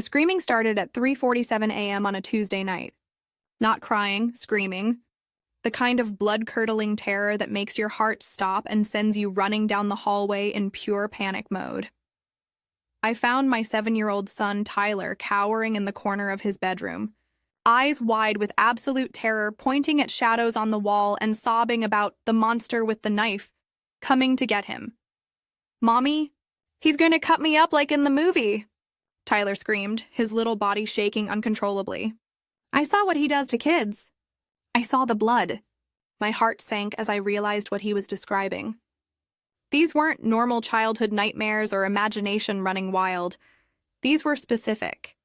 The screaming started at 3:47 a.m. on a Tuesday night. Not crying, screaming. The kind of blood-curdling terror that makes your heart stop and sends you running down the hallway in pure panic mode. I found my 7-year-old son, Tyler, cowering in the corner of his bedroom, eyes wide with absolute terror, pointing at shadows on the wall and sobbing about the monster with the knife coming to get him. "Mommy, he's going to cut me up like in the movie," Tyler screamed, his little body shaking uncontrollably. "I saw what he does to kids. I saw the blood." My heart sank as I realized what he was describing. These weren't normal childhood nightmares or imagination running wild. These were specific,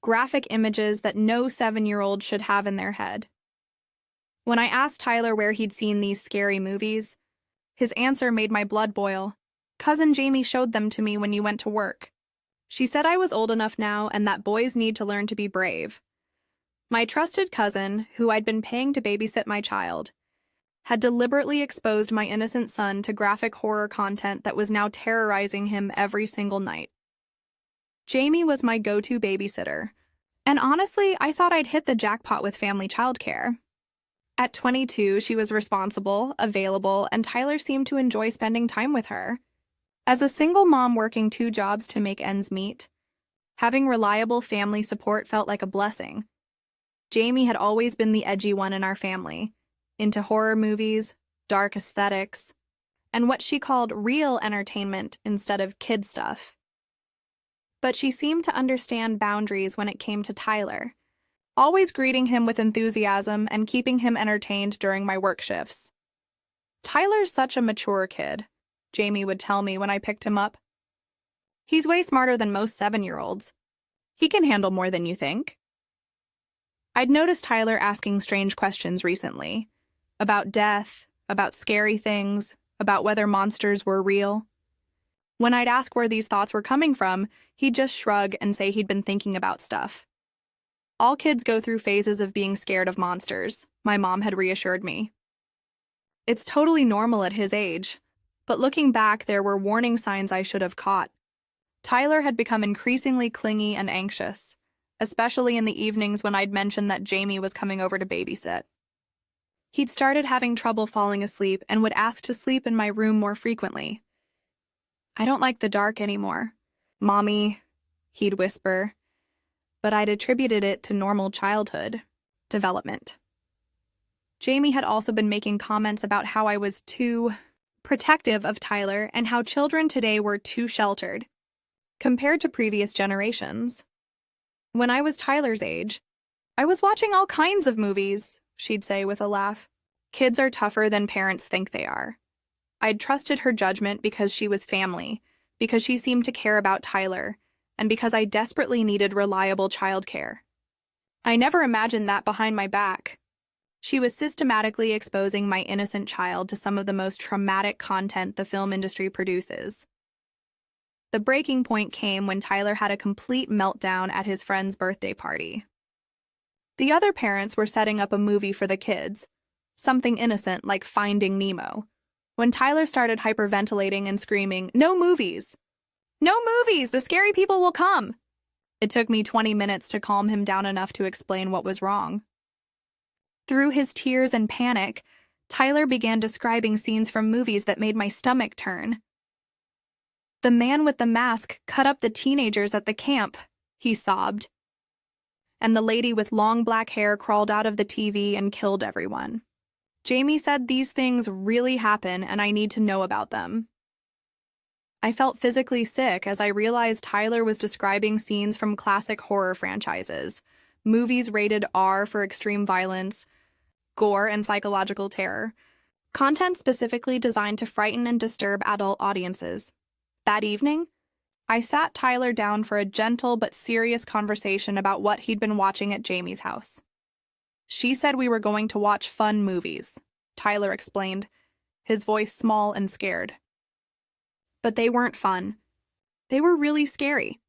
graphic images that no 7-year-old should have in their head. When I asked Tyler where he'd seen these scary movies, his answer made my blood boil. "Cousin Jamie showed them to me when you went to work. She said I was old enough now and that boys need to learn to be brave." My trusted cousin, who I'd been paying to babysit my child, had deliberately exposed my innocent son to graphic horror content that was now terrorizing him every single night. Jamie was my go-to babysitter, and honestly, I thought I'd hit the jackpot with family childcare. At 22, she was responsible, available, and Tyler seemed to enjoy spending time with her. As a single mom working 2 jobs to make ends meet, having reliable family support felt like a blessing. Jamie had always been the edgy one in our family, into horror movies, dark aesthetics, and what she called real entertainment instead of kid stuff. But she seemed to understand boundaries when it came to Tyler, always greeting him with enthusiasm and keeping him entertained during my work shifts. "Tyler's such a mature kid," Jamie would tell me when I picked him up. "He's way smarter than most 7-year-olds. He can handle more than you think." I'd noticed Tyler asking strange questions recently, about death, about scary things, about whether monsters were real. When I'd ask where these thoughts were coming from, he'd just shrug and say he'd been thinking about stuff. All kids go through phases of being scared of monsters, my mom had reassured me. It's totally normal at his age, but looking back, there were warning signs I should have caught. Tyler had become increasingly clingy and anxious, especially in the evenings when I'd mentioned that Jamie was coming over to babysit. He'd started having trouble falling asleep and would ask to sleep in my room more frequently. "I don't like the dark anymore, Mommy," he'd whisper, but I'd attributed it to normal childhood development. Jamie had also been making comments about how I was too protective of Tyler and how children today were too sheltered, compared to previous generations. When I was Tyler's age, "I was watching all kinds of movies," she'd say with a laugh. "Kids are tougher than parents think they are." I'd trusted her judgment because she was family, because she seemed to care about Tyler, and because I desperately needed reliable childcare. I never imagined that behind my back, she was systematically exposing my innocent child to some of the most traumatic content the film industry produces. The breaking point came when Tyler had a complete meltdown at his friend's birthday party. The other parents were setting up a movie for the kids, something innocent like Finding Nemo, when Tyler started hyperventilating and screaming, "No movies! No movies! The scary people will come!" It took me 20 minutes to calm him down enough to explain what was wrong. Through his tears and panic, Tyler began describing scenes from movies that made my stomach turn. "The man with the mask cut up the teenagers at the camp," he sobbed. "And the lady with long black hair crawled out of the TV and killed everyone. Jamie said these things really happen and I need to know about them." I felt physically sick as I realized Tyler was describing scenes from classic horror franchises, movies rated R for extreme violence, gore, and psychological terror, content specifically designed to frighten and disturb adult audiences. That evening, I sat Tyler down for a gentle but serious conversation about what he'd been watching at Jamie's house. "She said we were going to watch fun movies," Tyler explained, his voice small and scared. "But they weren't fun. They were really scary.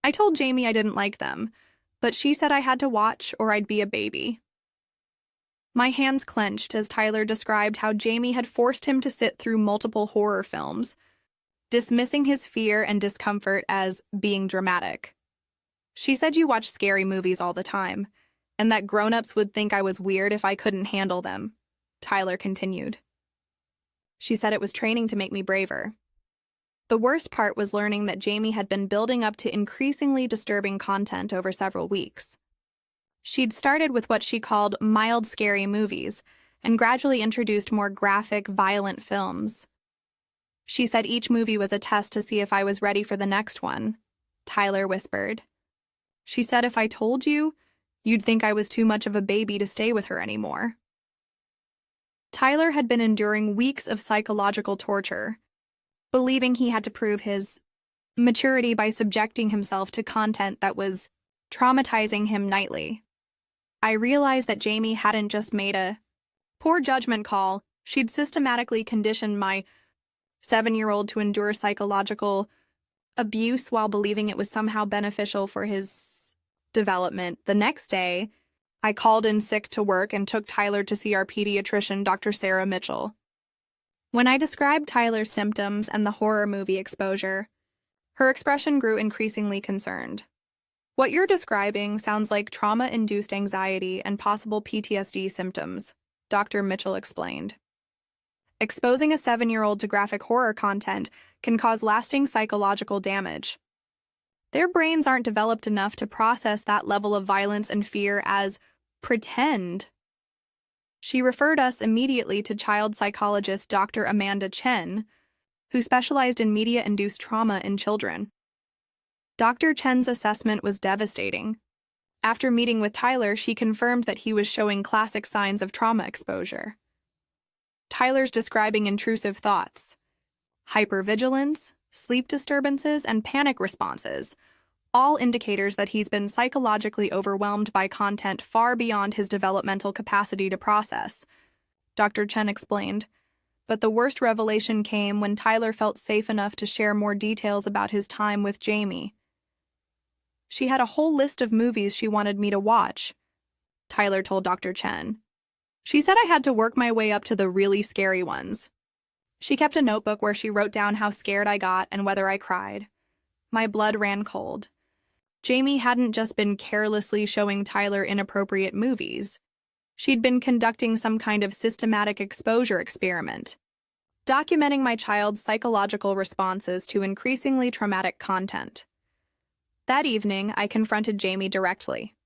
I told Jamie I didn't like them, but she said I had to watch or I'd be a baby." My hands clenched as Tyler described how Jamie had forced him to sit through multiple horror films, dismissing his fear and discomfort as being dramatic. She said you watch scary movies all the time, and that grown-ups would think I was weird if I couldn't handle them, Tyler continued. She said it was training to make me braver. The worst part was learning that Jamie had been building up to increasingly disturbing content over several weeks. She'd started with what she called mild scary movies and gradually introduced more graphic, violent films. She said each movie was a test to see if I was ready for the next one, Tyler whispered. She said if I told you, you'd think I was too much of a baby to stay with her anymore. Tyler had been enduring weeks of psychological torture, believing he had to prove his maturity by subjecting himself to content that was traumatizing him nightly. I realized that Jamie hadn't just made a poor judgment call, she'd systematically conditioned my 7-year-old to endure psychological abuse while believing it was somehow beneficial for his development. The next day, I called in sick to work and took Tyler to see our pediatrician, Dr. Sarah Mitchell. When I described Tyler's symptoms and the horror movie exposure, her expression grew increasingly concerned. What you're describing sounds like trauma-induced anxiety and possible PTSD symptoms, Dr. Mitchell explained. Exposing a 7-year-old to graphic horror content can cause lasting psychological damage. Their brains aren't developed enough to process that level of violence and fear as pretend. She referred us immediately to child psychologist Dr. Amanda Chen, who specialized in media-induced trauma in children. Dr. Chen's assessment was devastating. After meeting with Tyler, she confirmed that he was showing classic signs of trauma exposure. Tyler's describing intrusive thoughts, hypervigilance, sleep disturbances, and panic responses, all indicators that he's been psychologically overwhelmed by content far beyond his developmental capacity to process, Dr. Chen explained. But the worst revelation came when Tyler felt safe enough to share more details about his time with Jamie. She had a whole list of movies she wanted me to watch, Tyler told Dr. Chen. She said I had to work my way up to the really scary ones. She kept a notebook where she wrote down how scared I got and whether I cried. My blood ran cold. Jamie hadn't just been carelessly showing Tyler inappropriate movies. She'd been conducting some kind of systematic exposure experiment, documenting my child's psychological responses to increasingly traumatic content. That evening, I confronted Jamie directly.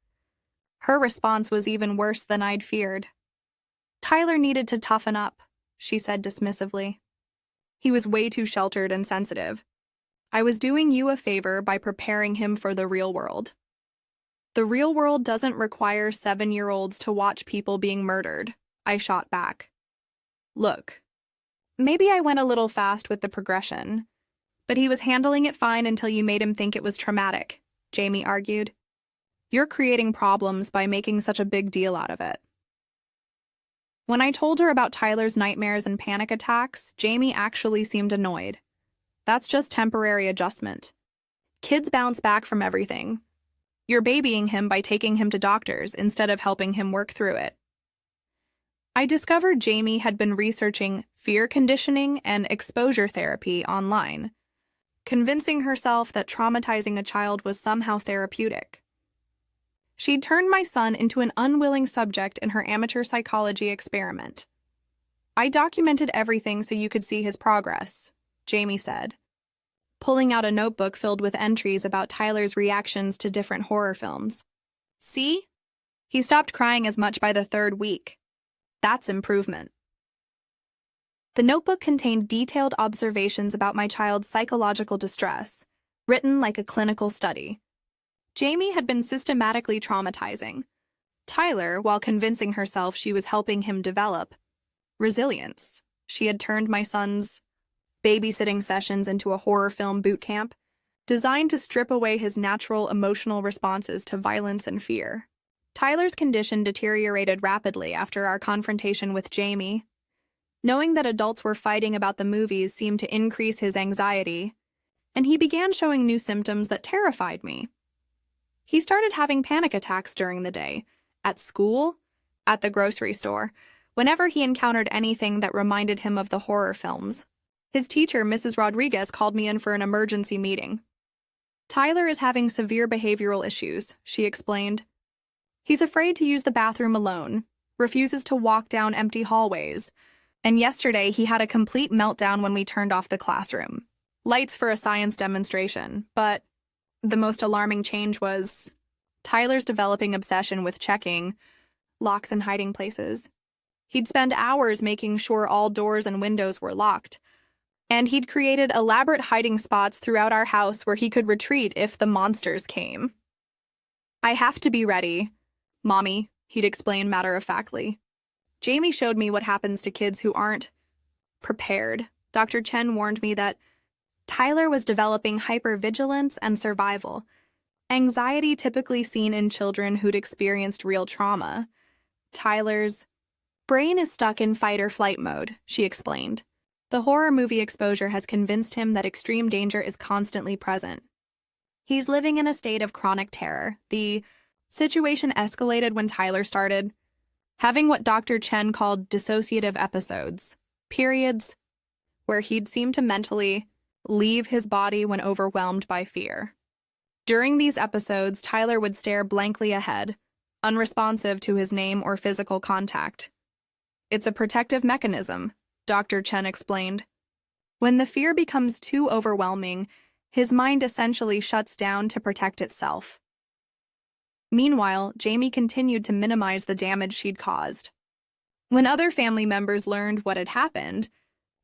Her response was even worse than I'd feared. Tyler needed to toughen up, she said dismissively. He was way too sheltered and sensitive. I was doing you a favor by preparing him for the real world. The real world doesn't require 7-year-olds to watch people being murdered, I shot back. Look, maybe I went a little fast with the progression, but he was handling it fine until you made him think it was traumatic, Jamie argued. You're creating problems by making such a big deal out of it. When I told her about Tyler's nightmares and panic attacks, Jamie actually seemed annoyed. That's just temporary adjustment. Kids bounce back from everything. You're babying him by taking him to doctors instead of helping him work through it. I discovered Jamie had been researching fear conditioning and exposure therapy online, convincing herself that traumatizing a child was somehow therapeutic. She'd turned my son into an unwilling subject in her amateur psychology experiment. I documented everything so you could see his progress, Jamie said, pulling out a notebook filled with entries about Tyler's reactions to different horror films. See? He stopped crying as much by the 3rd week. That's improvement. The notebook contained detailed observations about my child's psychological distress, written like a clinical study. Jamie had been systematically traumatizing Tyler while convincing herself she was helping him develop resilience. She had turned my son's babysitting sessions into a horror film boot camp, designed to strip away his natural emotional responses to violence and fear. Tyler's condition deteriorated rapidly after our confrontation with Jamie. Knowing that adults were fighting about the movies seemed to increase his anxiety, and he began showing new symptoms that terrified me. He started having panic attacks during the day, at school, at the grocery store, whenever he encountered anything that reminded him of the horror films. His teacher, Mrs. Rodriguez, called me in for an emergency meeting. Tyler is having severe behavioral issues, she explained. He's afraid to use the bathroom alone, refuses to walk down empty hallways, and yesterday he had a complete meltdown when we turned off the classroom. Lights for a science demonstration, but the most alarming change was Tyler's developing obsession with checking locks and hiding places. He'd spend hours making sure all doors and windows were locked, and he'd created elaborate hiding spots throughout our house where he could retreat if the monsters came. "I have to be ready, Mommy," he'd explain matter-of-factly. "Jamie showed me what happens to kids who aren't prepared. Dr. Chen warned me that Tyler was developing hypervigilance and survival, anxiety typically seen in children who'd experienced real trauma. Tyler's brain is stuck in fight-or-flight mode," she explained. The horror movie exposure has convinced him that extreme danger is constantly present. He's living in a state of chronic terror. The situation escalated when Tyler started having what Dr. Chen called dissociative episodes, periods where he'd seem to mentally leave his body when overwhelmed by fear. During these episodes, Tyler would stare blankly ahead, unresponsive to his name or physical contact. "It's a protective mechanism," Dr. Chen explained. "When the fear becomes too overwhelming, his mind essentially shuts down to protect itself." Meanwhile, Jamie continued to minimize the damage she'd caused. When other family members learned what had happened,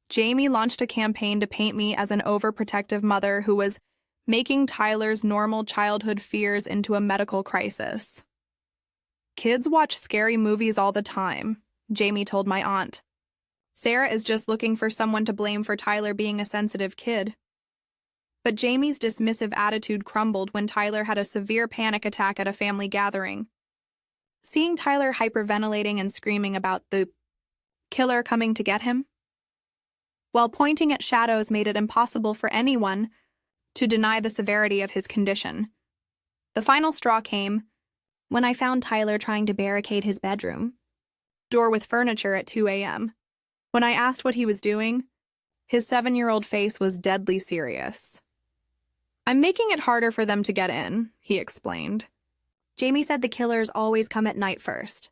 Jamie launched a campaign to paint me as an overprotective mother who was making Tyler's normal childhood fears into a medical crisis. "Kids watch scary movies all the time," Jamie told my aunt. "Sarah is just looking for someone to blame for Tyler being a sensitive kid." But Jamie's dismissive attitude crumbled when Tyler had a severe panic attack at a family gathering. Seeing Tyler hyperventilating and screaming about the killer coming to get him, while pointing at shadows, made it impossible for anyone to deny the severity of his condition. The final straw came when I found Tyler trying to barricade his bedroom door with furniture at 2 a.m. When I asked what he was doing, his 7-year-old face was deadly serious. "I'm making it harder for them to get in," he explained. "Jamie said the killers always come at night first,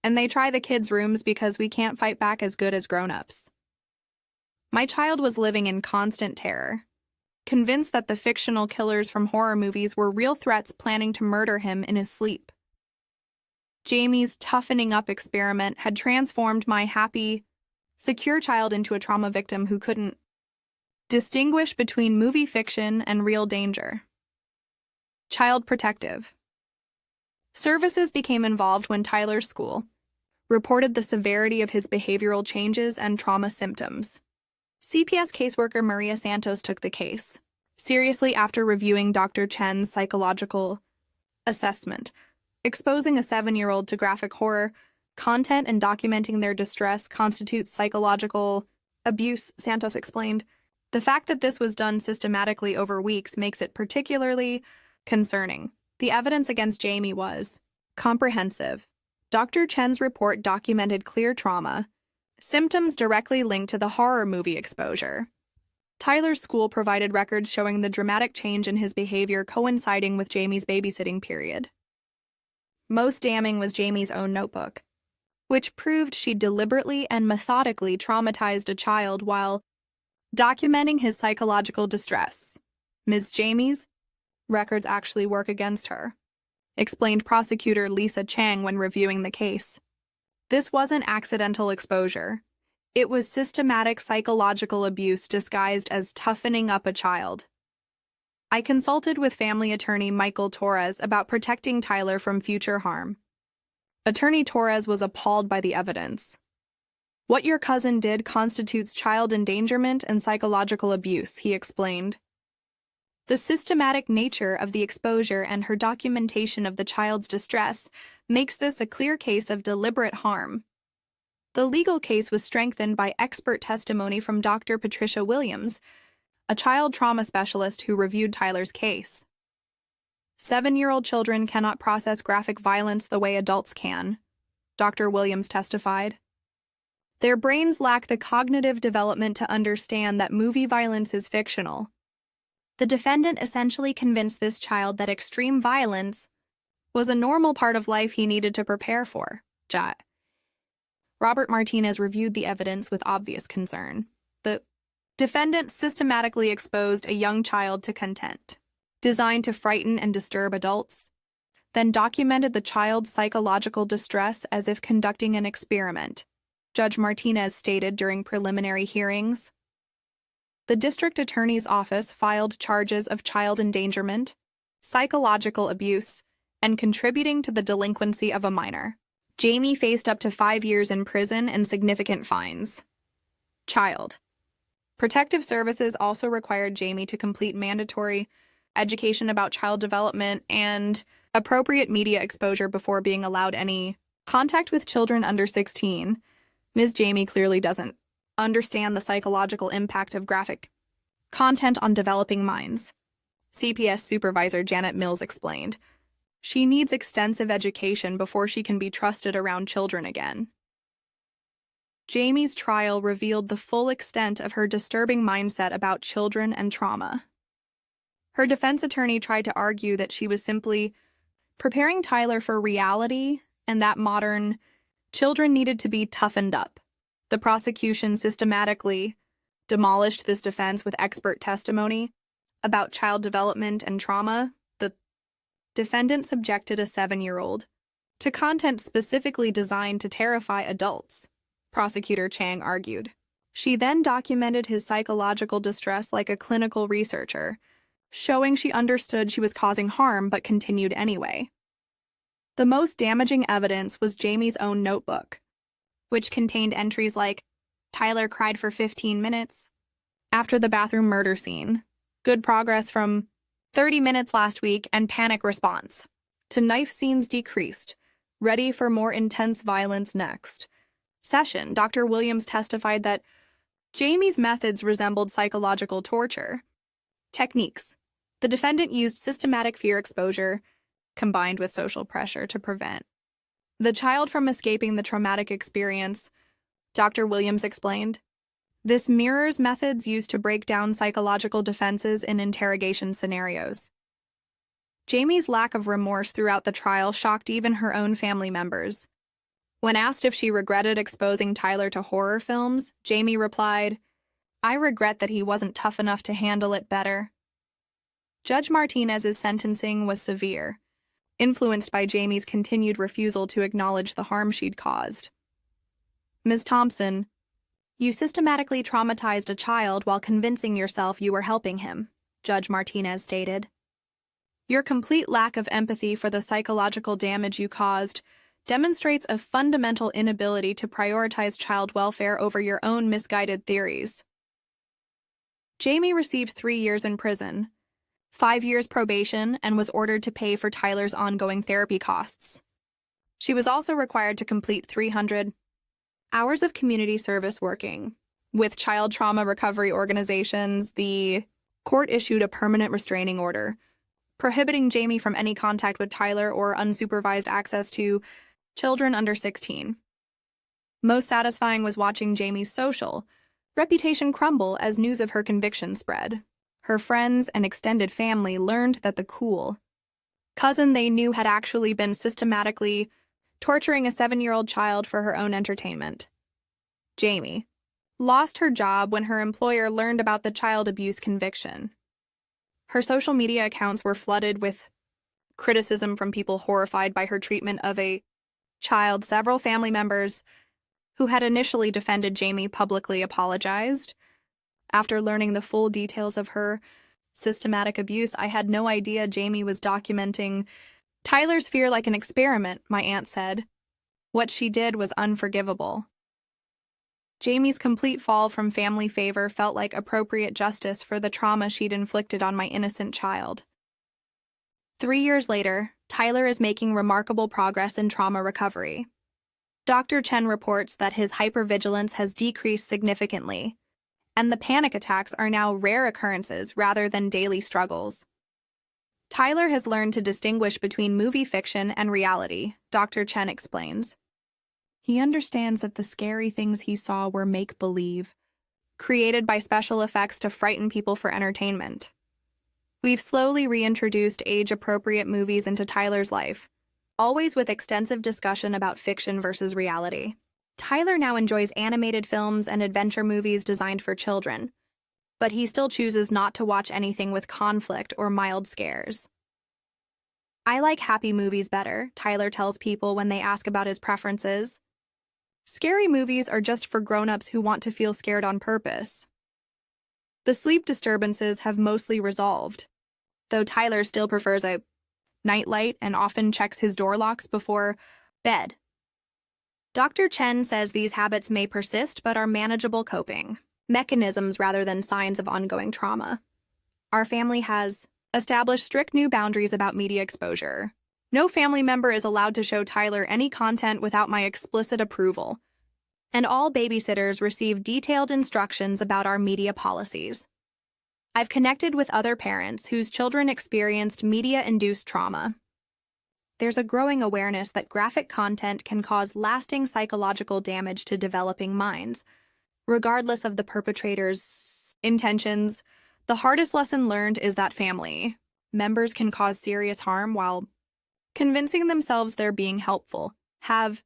and they try the kids' rooms because we can't fight back as good as grown-ups." My child was living in constant terror, convinced that the fictional killers from horror movies were real threats planning to murder him in his sleep. Jamie's toughening up experiment had transformed my happy, secure child into a trauma victim who couldn't distinguish between movie fiction and real danger. Child protective services became involved when Tyler's school reported the severity of his behavioral changes and trauma symptoms. CPS caseworker Maria Santos took the case seriously after reviewing Dr. Chen's psychological assessment. Exposing a 7-year-old to graphic horror content and documenting their distress constitutes psychological abuse, Santos explained. The fact that this was done systematically over weeks makes it particularly concerning. The evidence against Jamie was comprehensive. Dr. Chen's report documented clear trauma, symptoms directly linked to the horror movie exposure. Tyler's school provided records showing the dramatic change in his behavior coinciding with Jamie's babysitting period. Most damning was Jamie's own notebook, which proved she deliberately and methodically traumatized a child while documenting his psychological distress. "Ms. Jamie's records actually work against her," explained prosecutor Lisa Chang when reviewing the case. "This wasn't accidental exposure. It was systematic psychological abuse disguised as toughening up a child." I consulted with family attorney Michael Torres about protecting Tyler from future harm. Attorney Torres was appalled by the evidence. "What your cousin did constitutes child endangerment and psychological abuse," he explained. The systematic nature of the exposure and her documentation of the child's distress makes this a clear case of deliberate harm. The legal case was strengthened by expert testimony from Dr. Patricia Williams, a child trauma specialist who reviewed Tyler's case. 7-year-old children cannot process graphic violence the way adults can, Dr. Williams testified. Their brains lack the cognitive development to understand that movie violence is fictional. The defendant essentially convinced this child that extreme violence was a normal part of life he needed to prepare for. Robert Martinez reviewed the evidence with obvious concern. The defendant systematically exposed a young child to content designed to frighten and disturb adults, then documented the child's psychological distress as if conducting an experiment, Judge Martinez stated during preliminary hearings. The district attorney's office filed charges of child endangerment, psychological abuse, and contributing to the delinquency of a minor. Jamie faced up to 5 years in prison and significant fines. Child Protective Services also required Jamie to complete mandatory education about child development and appropriate media exposure before being allowed any contact with children under 16. Ms. Jamie clearly doesn't understand the psychological impact of graphic content on developing minds. CPS Supervisor Janet Mills explained. She needs extensive education before she can be trusted around children again. Jamie's trial revealed the full extent of her disturbing mindset about children and trauma. Her defense attorney tried to argue that she was simply preparing Tyler for reality and that modern children needed to be toughened up. The prosecution systematically demolished this defense with expert testimony about child development and trauma. The defendant subjected a 7-year-old to content specifically designed to terrify adults, Prosecutor Chang argued. She then documented his psychological distress like a clinical researcher, showing she understood she was causing harm but continued anyway. The most damaging evidence was Jamie's own notebook, which contained entries like, Tyler cried for 15 minutes after the bathroom murder scene, good progress from 30 minutes last week, and panic response to knife scenes decreased, ready for more intense violence next session. Dr. Williams testified that Jamie's methods resembled psychological torture techniques. The defendant used systematic fear exposure combined with social pressure to prevent the child from escaping the traumatic experience, Dr. Williams explained. This mirrors methods used to break down psychological defenses in interrogation scenarios. Jamie's lack of remorse throughout the trial shocked even her own family members. When asked if she regretted exposing Tyler to horror films, Jamie replied, "I regret that he wasn't tough enough to handle it better." Judge Martinez's sentencing was severe, influenced by Jamie's continued refusal to acknowledge the harm she'd caused. Ms. Thompson, you systematically traumatized a child while convincing yourself you were helping him, Judge Martinez stated. Your complete lack of empathy for the psychological damage you caused demonstrates a fundamental inability to prioritize child welfare over your own misguided theories. Jamie received 3 years in prison, 5 years probation, and was ordered to pay for Tyler's ongoing therapy costs. She was also required to complete 300 hours of community service working with child trauma recovery organizations. The court issued a permanent restraining order, prohibiting Jamie from any contact with Tyler or unsupervised access to children under 16. Most satisfying was watching Jamie's social reputation crumble as news of her conviction spread. Her friends and extended family learned that the cool cousin they knew had actually been systematically torturing a 7-year-old child for her own entertainment. Jamie lost her job when her employer learned about the child abuse conviction. Her social media accounts were flooded with criticism from people horrified by her treatment of a child. Several family members who had initially defended Jamie publicly apologized. After learning the full details of her systematic abuse, I had no idea Jamie was documenting Tyler's fear like an experiment, my aunt said. What she did was unforgivable. Jamie's complete fall from family favor felt like appropriate justice for the trauma she'd inflicted on my innocent child. 3 years later, Tyler is making remarkable progress in trauma recovery. Dr. Chen reports that his hypervigilance has decreased significantly, and the panic attacks are now rare occurrences rather than daily struggles. Tyler has learned to distinguish between movie fiction and reality, Dr. Chen explains. He understands that the scary things he saw were make-believe, created by special effects to frighten people for entertainment. We've slowly reintroduced age-appropriate movies into Tyler's life, always with extensive discussion about fiction versus reality. Tyler now enjoys animated films and adventure movies designed for children, but he still chooses not to watch anything with conflict or mild scares. I like happy movies better, Tyler tells people when they ask about his preferences. Scary movies are just for grown-ups who want to feel scared on purpose. The sleep disturbances have mostly resolved, though Tyler still prefers a nightlight and often checks his door locks before bed. Dr. Chen says these habits may persist but are manageable coping mechanisms rather than signs of ongoing trauma. Our family has established strict new boundaries about media exposure. No family member is allowed to show Tyler any content without my explicit approval, and all babysitters receive detailed instructions about our media policies. I've connected with other parents whose children experienced media-induced trauma. There's a growing awareness that graphic content can cause lasting psychological damage to developing minds. Regardless of the perpetrator's intentions, the hardest lesson learned is that family members can cause serious harm while convincing themselves they're being helpful. Have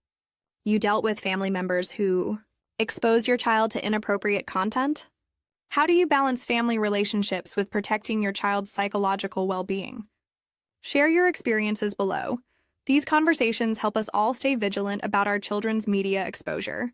you dealt with family members who exposed your child to inappropriate content? How do you balance family relationships with protecting your child's psychological well-being? Share your experiences below. These conversations help us all stay vigilant about our children's media exposure.